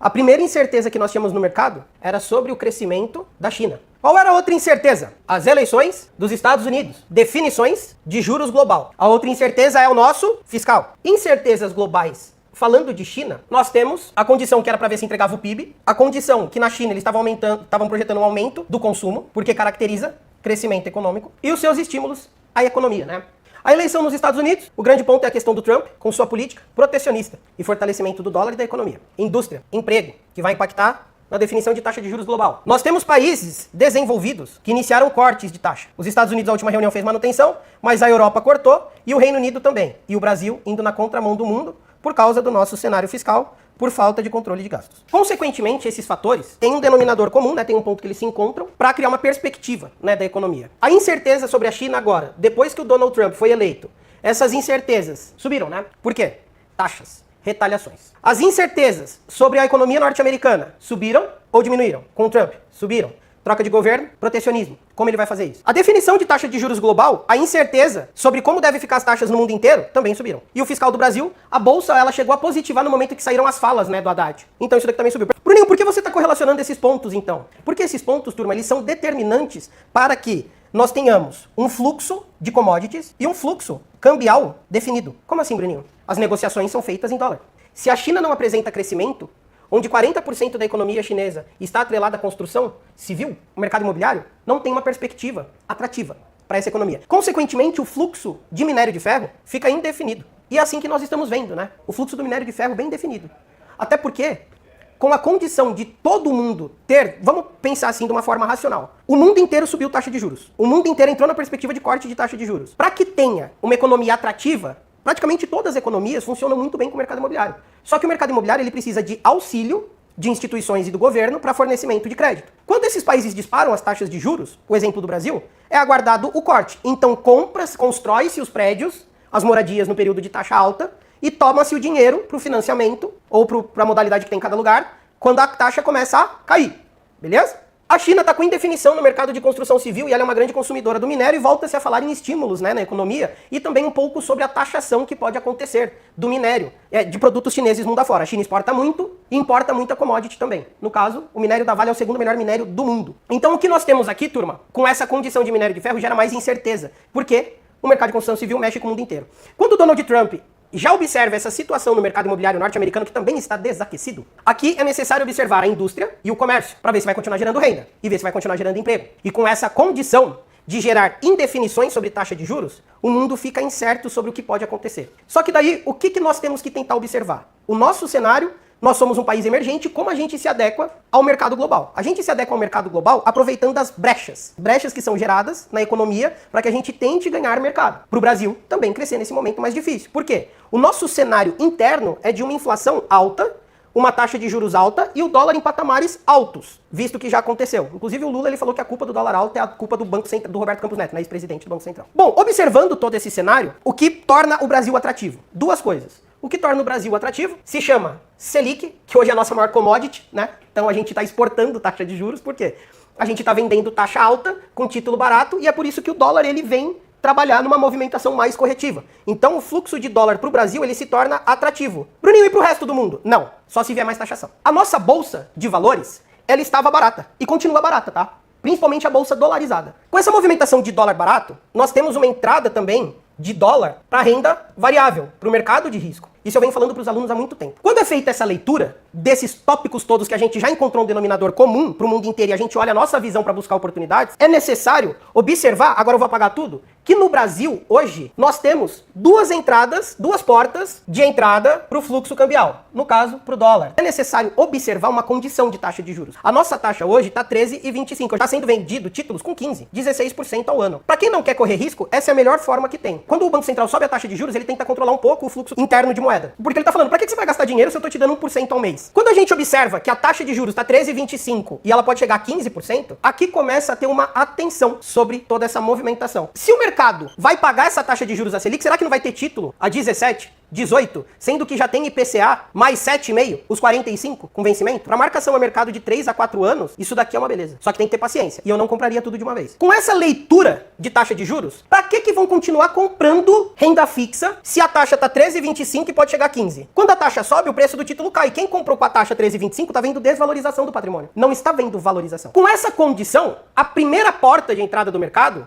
A primeira incerteza que nós tínhamos no mercado era sobre o crescimento da China. Qual era a outra incerteza? As eleições dos Estados Unidos. Definições de juros global. A outra incerteza é o nosso fiscal. Incertezas globais. Falando de China, nós temos a condição que era para ver se entregava o PIB, a condição que na China eles estavam projetando um aumento do consumo, porque caracteriza crescimento econômico, e os seus estímulos à economia, né? A eleição nos Estados Unidos, o grande ponto é a questão do Trump, com sua política protecionista e fortalecimento do dólar e da economia. Indústria, emprego, que vai impactar na definição de taxa de juros global. Nós temos países desenvolvidos que iniciaram cortes de taxa. Os Estados Unidos, na última reunião, fez manutenção, mas a Europa cortou e o Reino Unido também. E o Brasil indo na contramão do mundo por causa do nosso cenário fiscal, por falta de controle de gastos. Consequentemente, esses fatores têm um denominador comum, né, tem um ponto que eles se encontram, para criar uma perspectiva, né, da economia. A incerteza sobre a China agora, depois que o Donald Trump foi eleito, essas incertezas subiram, né? Por quê? Taxas, retaliações. As incertezas sobre a economia norte-americana subiram ou diminuíram? Com o Trump, subiram. Troca de governo, protecionismo. Como ele vai fazer isso? A definição de taxa de juros global, a incerteza sobre como devem ficar as taxas no mundo inteiro, também subiram. E o fiscal do Brasil, a bolsa, ela chegou a positivar no momento que saíram as falas, né, do Haddad. Então isso daqui também subiu. Bruninho, por que você está correlacionando esses pontos, então? Porque esses pontos, turma, eles são determinantes para que nós tenhamos um fluxo de commodities e um fluxo cambial definido. Como assim, Bruninho? As negociações são feitas em dólar. Se a China não apresenta crescimento, onde 40% da economia chinesa está atrelada à construção civil, o mercado imobiliário, não tem uma perspectiva atrativa para essa economia. Consequentemente, o fluxo de minério de ferro fica indefinido. E é assim que nós estamos vendo, né? O fluxo do minério de ferro bem definido. Até porque, com a condição de todo mundo ter, vamos pensar assim de uma forma racional, o mundo inteiro subiu taxa de juros. O mundo inteiro entrou na perspectiva de corte de taxa de juros. Para que tenha uma economia atrativa, praticamente todas as economias funcionam muito bem com o mercado imobiliário. Só que o mercado imobiliário ele precisa de auxílio de instituições e do governo para fornecimento de crédito. Quando esses países disparam as taxas de juros, o exemplo do Brasil, é aguardado o corte. Então constrói-se os prédios, as moradias no período de taxa alta, e toma-se o dinheiro para o financiamento, ou para a modalidade que tem em cada lugar, quando a taxa começa a cair. Beleza? A China está com indefinição no mercado de construção civil e ela é uma grande consumidora do minério e volta-se a falar em estímulos, né, na economia e também um pouco sobre a taxação que pode acontecer do minério, de produtos chineses mundo afora. A China exporta muito e importa muita commodity também. No caso, o minério da Vale é o segundo melhor minério do mundo. Então o que nós temos aqui, turma, com essa condição de minério de ferro gera mais incerteza, porque o mercado de construção civil mexe com o mundo inteiro. Quando o Donald Trump já observa essa situação no mercado imobiliário norte-americano, que também está desaquecido, aqui é necessário observar a indústria e o comércio, para ver se vai continuar gerando renda e ver se vai continuar gerando emprego. E com essa condição de gerar indefinições sobre taxa de juros, o mundo fica incerto sobre o que pode acontecer. Só que daí, o que nós temos que tentar observar? O nosso cenário, nós somos um país emergente, como a gente se adequa ao mercado global? A gente se adequa ao mercado global aproveitando as brechas que são geradas na economia para que a gente tente ganhar mercado. Para o Brasil também crescer nesse momento mais difícil. Por quê? O nosso cenário interno é de uma inflação alta, uma taxa de juros alta e o dólar em patamares altos, visto que já aconteceu. Inclusive o Lula ele falou que a culpa do dólar alto é a culpa do Banco Central, do Roberto Campos Neto, né, ex-presidente do Banco Central. Bom, observando todo esse cenário, o que torna o Brasil atrativo? Duas coisas. O que torna o Brasil atrativo se chama Selic, que hoje é a nossa maior commodity, né? Então a gente está exportando taxa de juros, por quê? A gente está vendendo taxa alta com título barato e é por isso que o dólar ele vem trabalhar numa movimentação mais corretiva. Então o fluxo de dólar para o Brasil ele se torna atrativo. Bruninho, e para o resto do mundo? Não, só se vier mais taxação. A nossa bolsa de valores, ela estava barata e continua barata, tá? Principalmente a bolsa dolarizada. Com essa movimentação de dólar barato, nós temos uma entrada também de dólar para renda variável, para o mercado de risco. Isso eu venho falando para os alunos há muito tempo. Quando é feita essa leitura desses tópicos todos que a gente já encontrou um denominador comum para o mundo inteiro e a gente olha a nossa visão para buscar oportunidades, é necessário observar, agora eu vou apagar tudo, que no Brasil, hoje, nós temos duas portas de entrada para o fluxo cambial. No caso, para o dólar. É necessário observar uma condição de taxa de juros. A nossa taxa hoje está 13,25. Está sendo vendido títulos com 15, 16% ao ano. Para quem não quer correr risco, essa é a melhor forma que tem. Quando o Banco Central sobe a taxa de juros, ele tenta controlar um pouco o fluxo interno de moeda. Porque ele está falando, para que você vai gastar dinheiro se eu estou te dando 1% ao mês? Quando a gente observa que a taxa de juros está 13,25 e ela pode chegar a 15%, aqui começa a ter uma atenção sobre toda essa movimentação. Se o mercado vai pagar essa taxa de juros da Selic, será que não vai ter título a 17? 18, sendo que já tem IPCA mais 7,5, os 45 com vencimento. Para marcação a mercado de 3 a 4 anos, isso daqui é uma beleza. Só que tem que ter paciência. E eu não compraria tudo de uma vez. Com essa leitura de taxa de juros, para que vão continuar comprando renda fixa se a taxa tá 13,25 e pode chegar a 15? Quando a taxa sobe, o preço do título cai. Quem comprou com a taxa 13,25 tá vendo desvalorização do patrimônio. Não está vendo valorização. Com essa condição, a primeira porta de entrada do mercado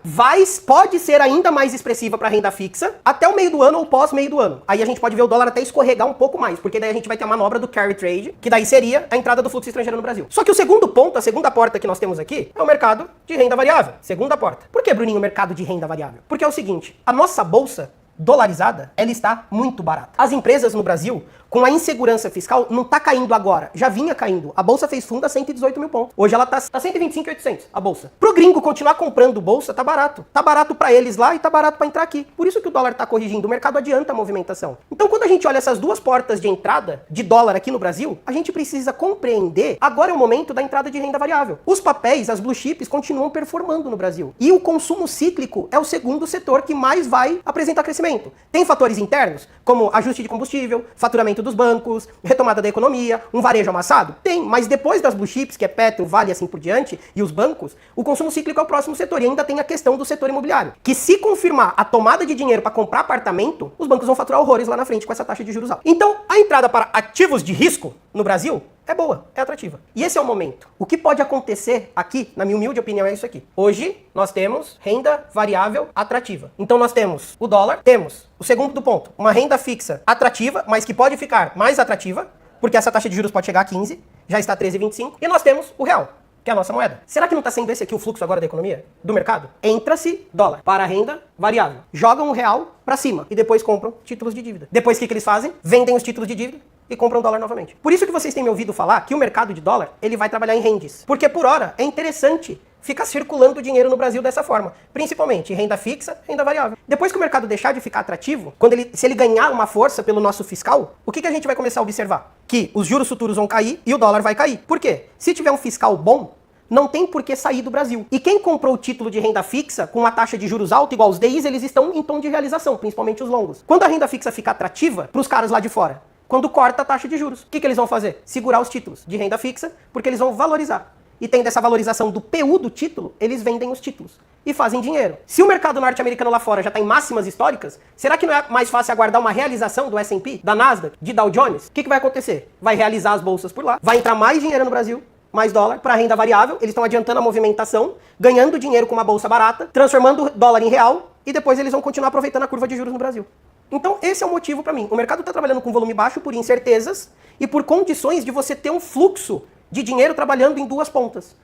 pode ser ainda mais expressiva para renda fixa até o meio do ano ou pós meio do ano. Aí a gente pode ver o dólar até escorregar um pouco mais, porque daí a gente vai ter a manobra do carry trade, que daí seria a entrada do fluxo estrangeiro no Brasil. Só que o segundo ponto, a segunda porta que nós temos aqui, é o mercado de renda variável. Segunda porta. Por que, Bruninho, o mercado de renda variável? Porque é o seguinte, a nossa bolsa dolarizada, ela está muito barata. As empresas no Brasil, com a insegurança fiscal, não tá caindo agora, já vinha caindo. A bolsa fez fundo a 118 mil pontos. Hoje ela tá 125.800, a bolsa. Pro gringo continuar comprando bolsa, tá barato. Tá barato pra eles lá e tá barato pra entrar aqui. Por isso que o dólar tá corrigindo, o mercado adianta a movimentação. Então quando a gente olha essas duas portas de entrada de dólar aqui no Brasil, a gente precisa compreender, agora é o momento da entrada de renda variável. Os papéis, as blue chips, continuam performando no Brasil. E o consumo cíclico é o segundo setor que mais vai apresentar crescimento. Tem fatores internos, como ajuste de combustível, faturamento dos bancos, retomada da economia, um varejo amassado? Tem, mas depois das blue chips, que é Petro, Vale e assim por diante, e os bancos, o consumo cíclico é o próximo setor. E ainda tem a questão do setor imobiliário, que se confirmar a tomada de dinheiro para comprar apartamento, os bancos vão faturar horrores lá na frente com essa taxa de juros alta. Então, a entrada para ativos de risco no Brasil é boa, é atrativa. E esse é o momento. O que pode acontecer aqui, na minha humilde opinião, é isso aqui. Hoje, nós temos renda variável atrativa. Então, nós temos o dólar, temos o segundo ponto, uma renda fixa atrativa, mas que pode ficar mais atrativa, porque essa taxa de juros pode chegar a 15, já está 13,25, e nós temos o real, que é a nossa moeda. Será que não está sendo esse aqui o fluxo agora da economia? Do mercado? Entra-se dólar para a renda variável. Jogam o real para cima e depois compram títulos de dívida. Depois o que eles fazem? Vendem os títulos de dívida e compram dólar novamente. Por isso que vocês têm me ouvido falar que o mercado de dólar, ele vai trabalhar em rendes. Porque por hora é interessante ficar circulando dinheiro no Brasil dessa forma. Principalmente renda fixa, renda variável. Depois que o mercado deixar de ficar atrativo, se ele ganhar uma força pelo nosso fiscal, o que a gente vai começar a observar? Que os juros futuros vão cair e o dólar vai cair. Por quê? Se tiver um fiscal bom, não tem por que sair do Brasil. E quem comprou o título de renda fixa com uma taxa de juros alta igual os DIs, eles estão em tom de realização, principalmente os longos. Quando a renda fixa fica atrativa para os caras lá de fora, quando corta a taxa de juros, o que eles vão fazer? Segurar os títulos de renda fixa, porque eles vão valorizar. E tendo essa valorização do PU do título, eles vendem os títulos e fazem dinheiro. Se o mercado norte-americano lá fora já está em máximas históricas, será que não é mais fácil aguardar uma realização do S&P, da Nasdaq, de Dow Jones? O que vai acontecer? Vai realizar as bolsas por lá, vai entrar mais dinheiro no Brasil, mais dólar para renda variável, eles estão adiantando a movimentação, ganhando dinheiro com uma bolsa barata, transformando o dólar em real e depois eles vão continuar aproveitando a curva de juros no Brasil. Então esse é o motivo para mim. O mercado está trabalhando com volume baixo por incertezas e por condições de você ter um fluxo de dinheiro trabalhando em duas pontas.